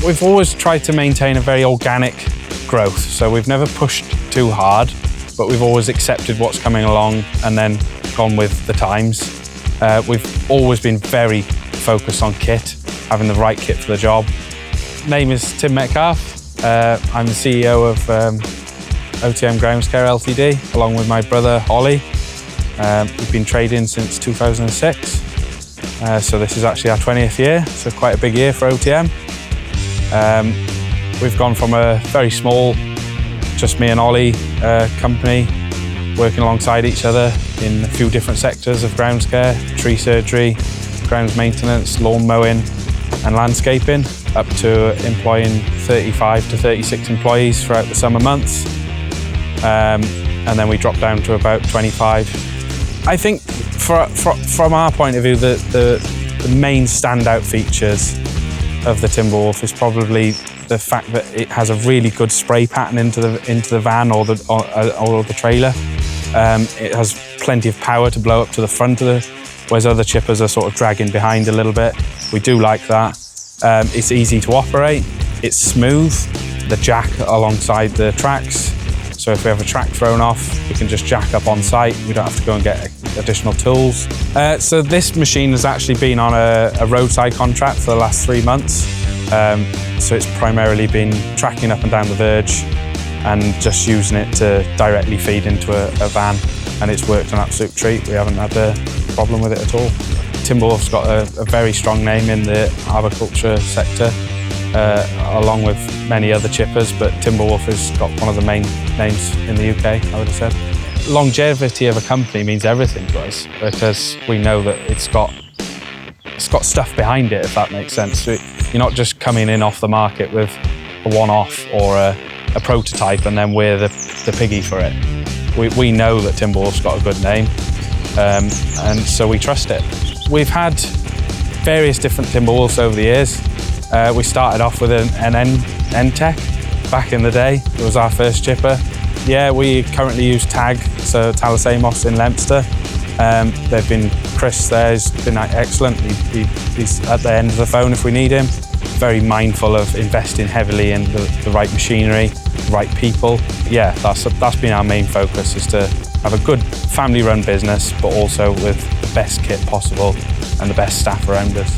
We've always tried to maintain a very organic growth, so we've never pushed too hard, but we've always accepted what's coming along and then gone with the times. We've always been very focused on kit, having the right kit for the job. Name is Tim Metcalf. I'm the CEO of OTM Groundscare Ltd, along with my brother Ollie. We've been trading since 2006, so this is actually our 20th year, so quite a big year for OTM. We've gone from a very small, just me and Ollie company, working alongside each other in a few different sectors of grounds care, tree surgery, grounds maintenance, lawn mowing and landscaping, up to employing 35 to 36 employees throughout the summer months. And then we dropped down to about 25. I think from our point of view, the main standout features of the Timberwolf is probably the fact that it has a really good spray pattern into the van or the trailer. It has plenty of power to blow up to the front of whereas other chippers are sort of dragging behind a little bit. We do like that. It's easy to operate. It's smooth. The jack alongside the tracks. So if we have a track thrown off, we can just jack up on site. We don't have to go and get additional tools. So this machine has actually been on a roadside contract for the last 3 months. So it's primarily been tracking up and down the verge and just using it to directly feed into a van. And it's worked an absolute treat. We haven't had a problem with it at all. Timberwolf's got a very strong name in the arboriculture sector, along with many other chippers, but Timberwolf has got one of the main names in the UK, I would have said. Longevity of a company means everything to us, because we know that it's got stuff behind it, if that makes sense. So you're not just coming in off the market with a one-off or a prototype and then we're the piggy for it. We know that Timberwolf's got a good name, and so we trust it. We've had various different Timberwolves over the years. We started off with an N-Tech back in the day. It was our first chipper. Yeah, we currently use Tag, so Talis Amos in Leinster. They've been, Chris there has been excellent. He's at the end of the phone if we need him. Very mindful of investing heavily in the right machinery, the right people. Yeah, that's been our main focus, is to have a good family-run business, but also with the best kit possible and the best staff around us.